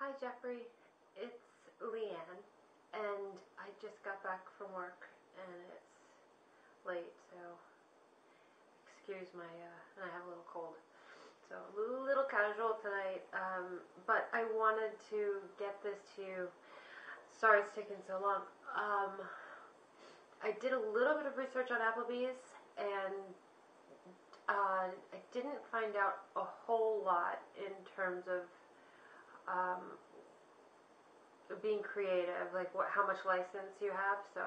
Hi Jeffrey, it's LeeAnne, and I just got back from work and it's late, so excuse my, and I have a little cold, so a little casual tonight, but I wanted to get this to you. Sorry it's taken so long. I did a little bit of research on Applebee's, and I didn't find out a whole lot in terms of being creative, like how much license you have. So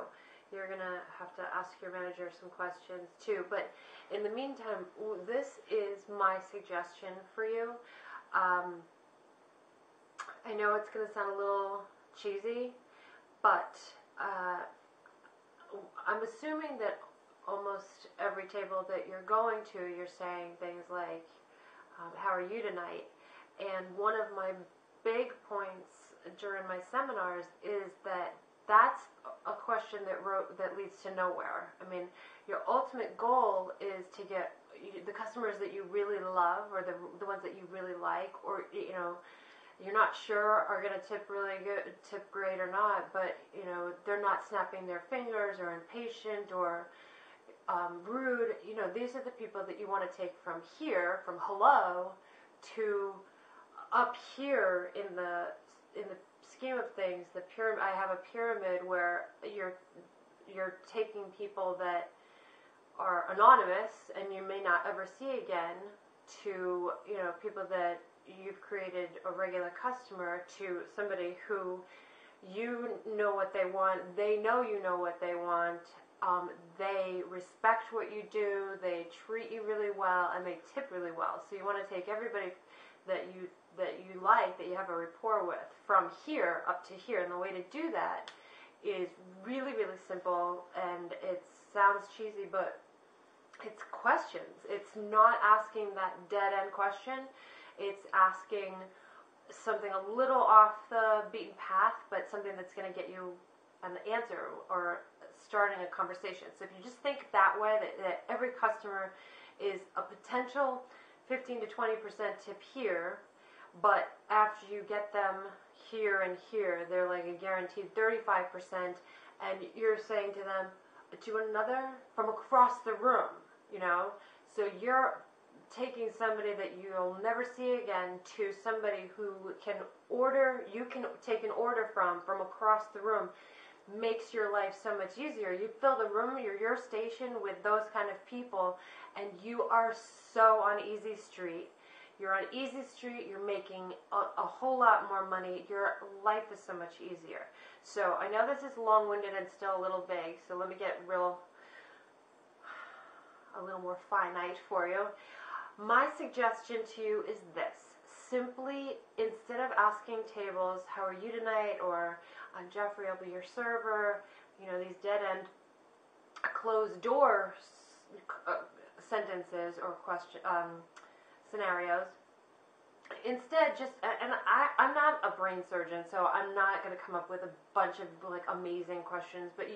you're gonna have to ask your manager some questions too. But in the meantime, this is my suggestion for you. I know it's gonna sound a little cheesy, but I'm assuming that almost every table that you're going to, you're saying things like, how are you tonight? And one of my big points during my seminars is that that's a question that leads to nowhere. I mean, your ultimate goal is to get the customers that you really love, or the ones that you really like, or you're not sure are going to tip great or not, but they're not snapping their fingers or impatient or rude. These are the people that you want to take from here, from hello, to up here in the scheme of things. The pyramid. I have a pyramid where you're taking people that are anonymous and you may not ever see again, to people that you've created a regular customer, to somebody who you know what they want, they know you know what they want, they respect what you do, they treat you really well, and they tip really well. So you want to take everybody that you like, that you have a rapport with, from here up to here. And the way to do that is really, really simple, and it sounds cheesy, but it's questions. It's not asking that dead-end question. It's asking something a little off the beaten path, but something that's going to get you an answer or starting a conversation. So if you just think that way, that every customer is a potential 15 to 20% tip here, but after you get them here and here, they're like a guaranteed 35%, and you're saying to them, to another from across the room, So you're taking somebody that you'll never see again to somebody who you can take an order from across the room. Makes your life so much easier. You fill the room, your station, with those kind of people, and you are so on easy street. You're on easy street, you're making a whole lot more money, your life is so much easier. So I know this is long-winded and still a little vague, so let me get a little more finite for you. My suggestion to you is this. Simply, instead of asking tables, how are you tonight, or I'm Jeffrey, I'll be your server, these dead-end closed door sentences or scenarios. Instead, I'm not a brain surgeon, so I'm not going to come up with a bunch of amazing questions, but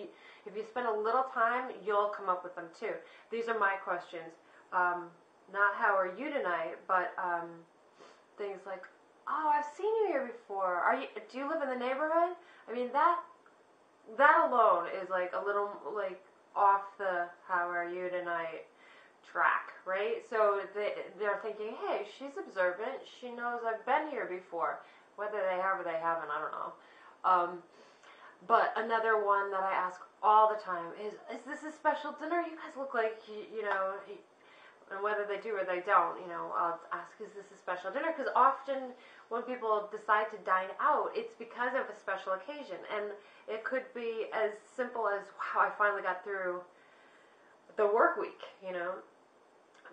if you spend a little time, you'll come up with them too. These are my questions. Not how are you tonight, but things like, oh, I've seen you here before. Do you live in the neighborhood? I mean, that alone is a little off the how are you tonight track, right? So they're thinking, hey, she's observant. She knows I've been here before. Whether they have or they haven't, I don't know. But another one that I ask all the time is this a special dinner? You guys look like, and whether they do or they don't, I'll ask, is this a special dinner? Because often when people decide to dine out, it's because of a special occasion. And it could be as simple as, wow, I finally got through the work week,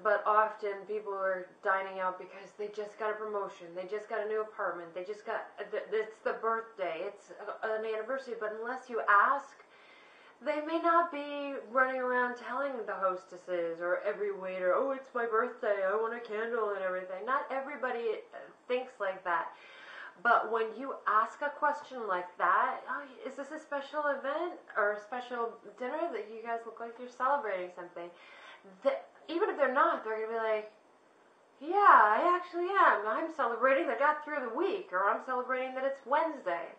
But often people are dining out because they just got a promotion, they just got a new apartment, it's the birthday, it's an anniversary. But unless you ask, they may not be running around telling the hostesses or every waiter, oh, it's my birthday, I want a candle and everything. Not everybody thinks like that. But when you ask a question like that, oh, is this a special event or a special dinner that you guys look like you're celebrating something? Even if they're not, they're going to be like, Yeah, I actually am. I'm celebrating that I got through the week, or I'm celebrating that it's Wednesday.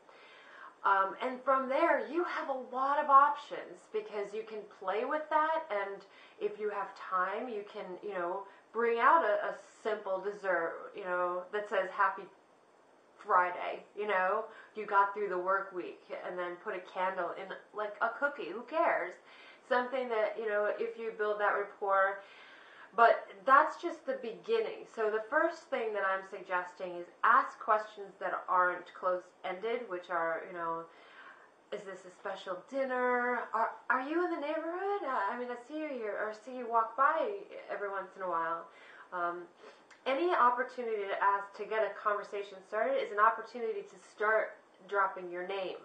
And from there, you have a lot of options because you can play with that, and if you have time, you can, bring out a simple dessert, that says Happy Friday, you got through the work week, and then put a candle in, like a cookie, who cares? Something that, if you build that rapport. But that's just the beginning. So the first thing that I'm suggesting is ask questions that aren't closed-ended, which are, is this a special dinner? Are you in the neighborhood? I mean, I see you here, or see you walk by every once in a while. Any opportunity to ask, to get a conversation started, is an opportunity to start dropping your name.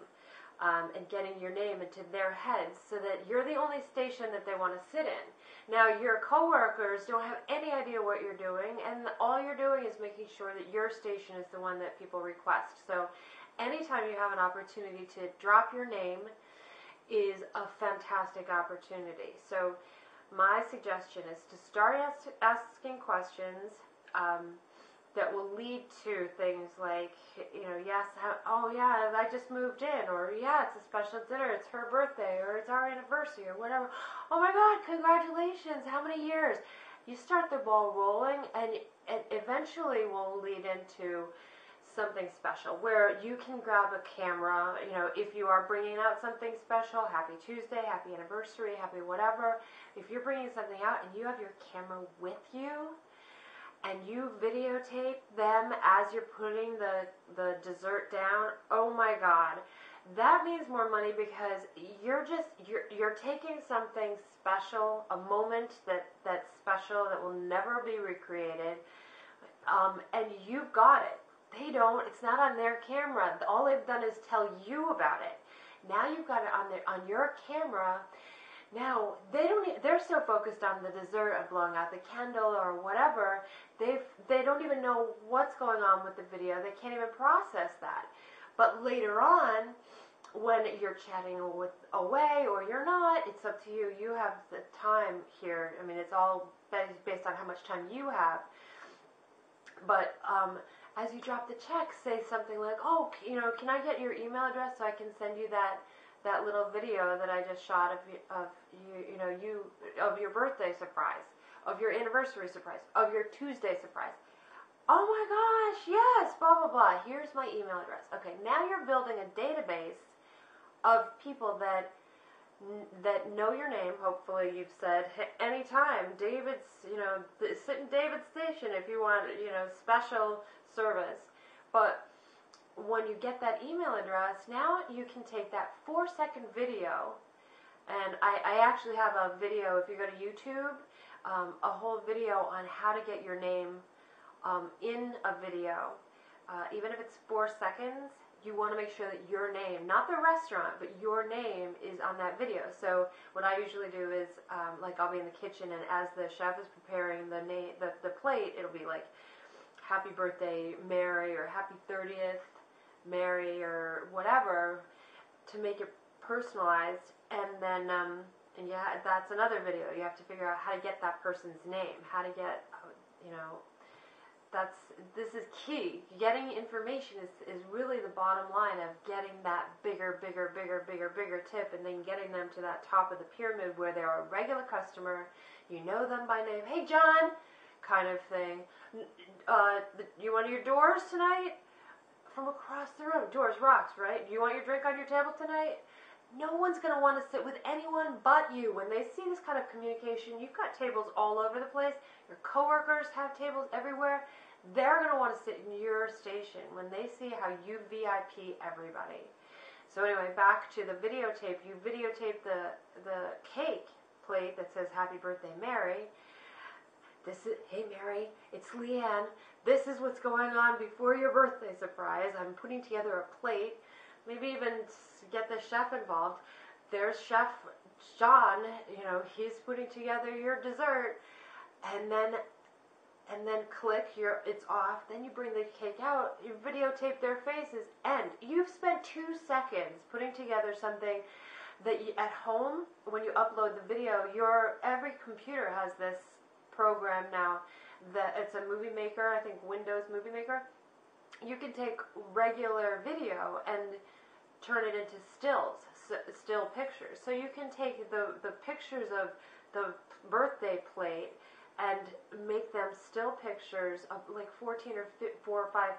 And getting your name into their heads so that you're the only station that they want to sit in. Now, your coworkers don't have any idea what you're doing, and all you're doing is making sure that your station is the one that people request. So anytime you have an opportunity to drop your name is a fantastic opportunity. So my suggestion is to start asking questions that will lead to things like, yes, oh yeah, I just moved in, or yeah, it's a special dinner, it's her birthday, or it's our anniversary, or whatever. Oh my God, congratulations, how many years? You start the ball rolling, and it eventually will lead into something special, where you can grab a camera, if you are bringing out something special, Happy Tuesday, Happy Anniversary, Happy whatever, if you're bringing something out and you have your camera with you, and you videotape them as you're putting the dessert down, oh my God, that means more money, because you're taking something special, a moment that's special, that will never be recreated, and you've got it. They don't. It's not on their camera. All they've done is tell you about it. Now you've got it on your camera. Now, they're so focused on the dessert and blowing out the candle or whatever, they don't even know what's going on with the video. They can't even process that. But later on, when you're chatting away or you're not, it's up to you. You have the time here. I mean, it's all based on how much time you have. But as you drop the check, say something like, oh, can I get your email address so I can send you that little video that I just shot of your birthday surprise, of your anniversary surprise, of your Tuesday surprise. Oh my gosh, yes, blah, blah, blah. Here's my email address. Okay, now you're building a database of people that know your name. Hopefully you've said, hey, anytime, David's, sit in David's station if you want, special service. But when you get that email address, now you can take that 4-second video, and I actually have a video, if you go to YouTube, a whole video on how to get your name in a video. Even if it's 4 seconds, you want to make sure that your name, not the restaurant, but your name is on that video. So what I usually do is, I'll be in the kitchen, and as the chef is preparing the plate, it'll be like, Happy Birthday, Mary, or Happy 30th, Mary, or whatever, to make it personalized. And then, that's another video. You have to figure out how to get that person's name, how to get, this is key. Getting information is really the bottom line of getting that bigger tip, and then getting them to that top of the pyramid where they're a regular customer, you know them by name. Hey, John, kind of thing. You want your Doors tonight? From across the room. Doors rocks, right? Do you want your drink on your table tonight? No one's going to want to sit with anyone but you. When they see this kind of communication, you've got tables all over the place. Your coworkers have tables everywhere. They're going to want to sit in your station when they see how you VIP everybody. So anyway, back to the videotape. You videotape the cake plate that says Happy Birthday, Mary. Hey Mary, it's LeeAnne. This is what's going on before your birthday surprise. I'm putting together a plate. Maybe even get the chef involved. There's Chef John, he's putting together your dessert. And then click, it's off. Then you bring the cake out, you videotape their faces, and you've spent 2 seconds putting together something that at home, when you upload the video, every computer has this program now it's a movie maker, I think Windows Movie Maker. You can take regular video and turn it into still pictures. So you can take the pictures of the birthday plate and make them still pictures of like 14 or 4 or 5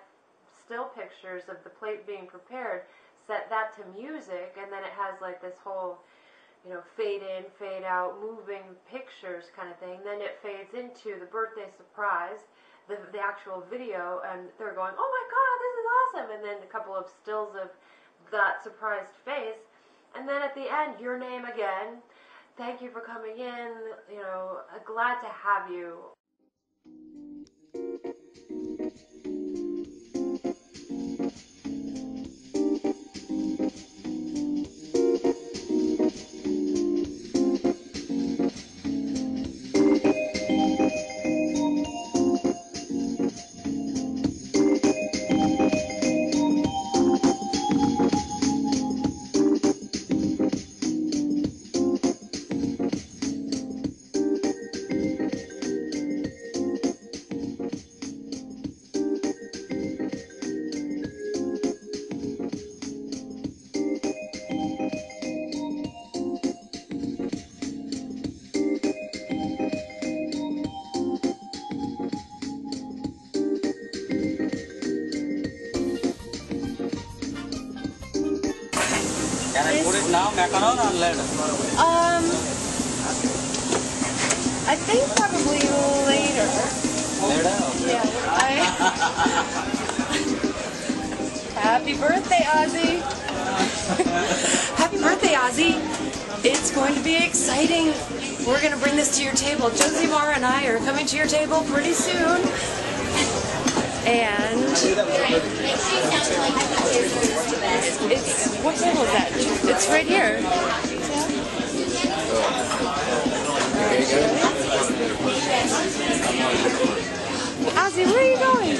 still pictures of the plate being prepared, set that to music, and then it has like this whole, you know, fade in, fade out, moving pictures kind of thing. Then it fades into the birthday surprise, the actual video, and they're going, oh my God, this is awesome, and then a couple of stills of that surprised face, and then at the end, your name again. Thank you for coming in, you know, glad to have you. Can I put it now, macaron or later? I think probably later. Later? Okay. Yeah. Happy birthday, Ozzy. Happy birthday, Ozzy. It's going to be exciting. We're going to bring this to your table. Josie Mara and I are coming to your table pretty soon. And it's, what table is that? It's right here. Ozzy, where are you going?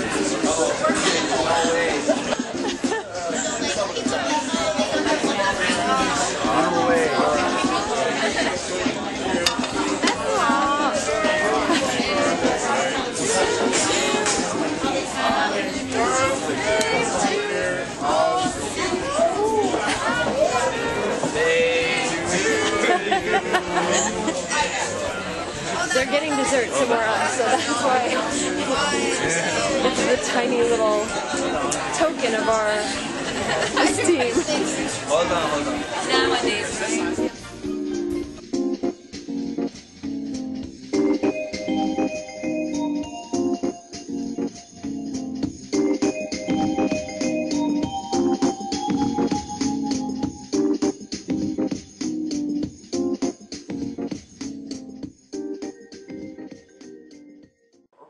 They're getting dessert somewhere else, so that's why this is a tiny little token of our esteem. Hold on. Nowadays.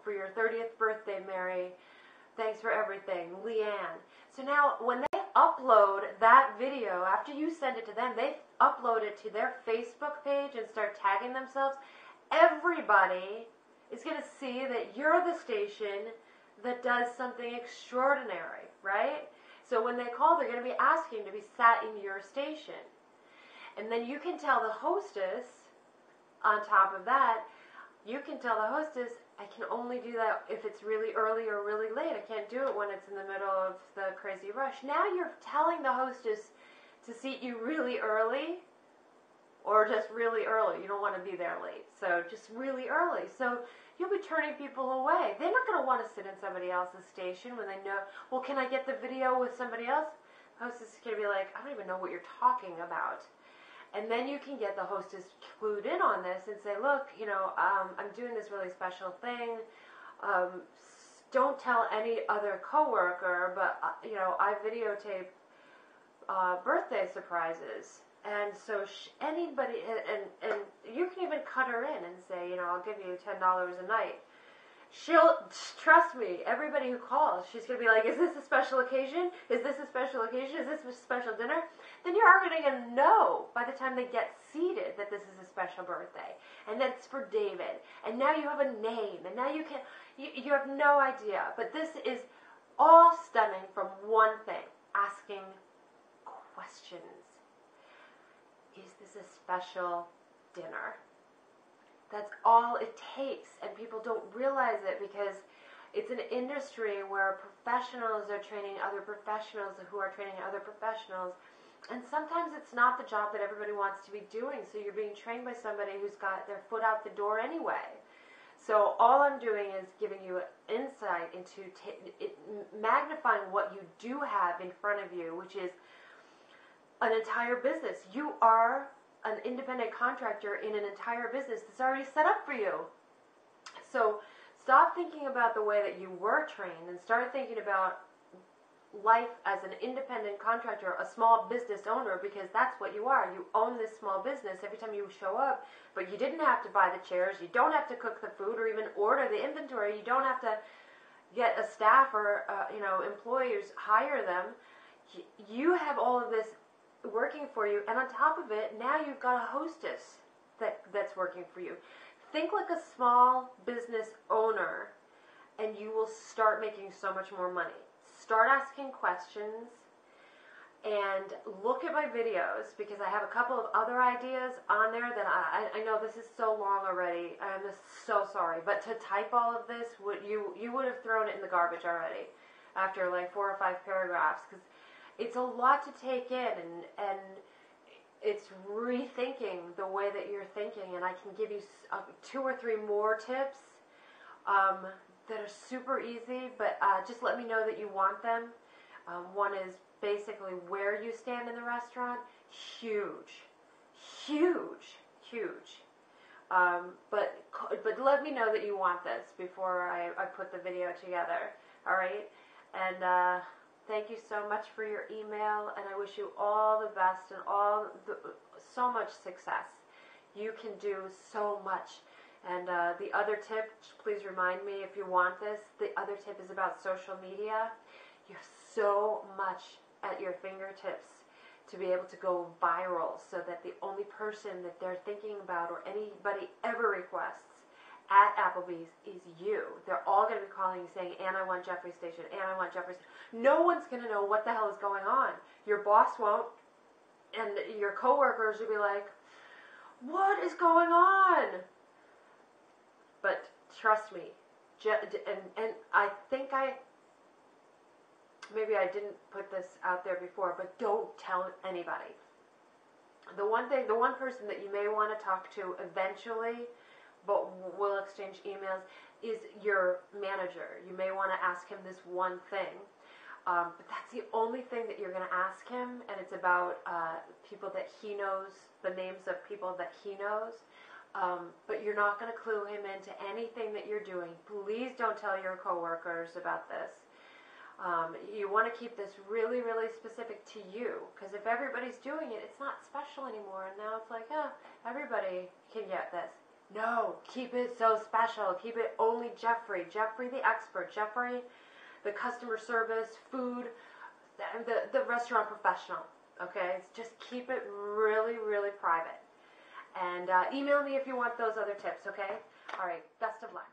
For your 30th birthday, Mary. Thanks for everything, LeeAnne. So now, when they upload that video, after you send it to them, they upload it to their Facebook page and start tagging themselves. Everybody is going to see that you're the station that does something extraordinary, right? So when they call, they're going to be asking to be sat in your station. And then you can tell the hostess, on top of that, you can tell the hostess, I can only do that if it's really early or really late. I can't do it when it's in the middle of the crazy rush. Now you're telling the hostess to seat you really early or just really early. You don't want to be there late. So just really early. So you'll be turning people away. They're not going to want to sit in somebody else's station when they know, well, can I get the video with somebody else? The hostess is going to be like, I don't even know what you're talking about. And then you can get the hostess clued in on this and say, look, you know, I'm doing this really special thing. Don't tell any other coworker, but, you know, I videotape birthday surprises. And so anybody, and you can even cut her in and say, you know, I'll give you $10 a night. She'll, trust me, everybody who calls, she's going to be like, is this a special occasion? Is this a special occasion? Is this a special dinner? Then you're already going to know by the time they get seated that this is a special birthday. And that it's for David. And now you have a name. And now you can, you have no idea. But this is all stemming from one thing, asking questions. Is this a special dinner? That's all it takes, and people don't realize it because it's an industry where professionals are training other professionals who are training other professionals, and sometimes it's not the job that everybody wants to be doing, so you're being trained by somebody who's got their foot out the door anyway. So all I'm doing is giving you insight into magnifying what you do have in front of you, which is an entire business. You are an independent contractor in an entire business that's already set up for you. So stop thinking about the way that you were trained and start thinking about life as an independent contractor, a small business owner, because that's what you are. You own this small business every time you show up, but you didn't have to buy the chairs, you don't have to cook the food or even order the inventory, you don't have to get a staff or employees, hire them. You have all of this working for you, and on top of it, now you've got a hostess that's working for you. Think like a small business owner, and you will start making so much more money. Start asking questions and look at my videos, because I have a couple of other ideas on there that I know this is so long already. I'm so sorry, but to type all of this, you would have thrown it in the garbage already after like 4 or 5 paragraphs, because it's a lot to take in, and it's rethinking the way that you're thinking. And I can give you 2 or 3 more tips that are super easy, but just let me know that you want them. One is basically where you stand in the restaurant. Huge. But let me know that you want this before I put the video together. All right? And thank you so much for your email, and I wish you all the best and so much success. You can do so much. And the other tip, please remind me if you want this, the other tip is about social media. You have so much at your fingertips to be able to go viral, so that the only person that they're thinking about or anybody ever requests at Applebee's is you. They're all going to be calling you saying, "Anne, I want Jeffrey's station. Anne, I want Jeffrey's station." No one's going to know what the hell is going on. Your boss won't, and your coworkers will be like, "What is going on?" But trust me, and I think maybe I didn't put this out there before, but don't tell anybody. The one person that you may want to talk to eventually, but we'll exchange emails, is your manager. You may want to ask him this one thing, but that's the only thing that you're going to ask him, and it's about people that he knows, the names of people that he knows. But you're not going to clue him into anything that you're doing. Please don't tell your coworkers about this. You want to keep this really, really specific to you, because if everybody's doing it, it's not special anymore. And now it's like, everybody can get this. No, keep it so special. Keep it only Jeffrey the expert, Jeffrey the customer service, food, the restaurant professional. Okay, just keep it really, really private. And email me if you want those other tips, okay? All right, best of luck.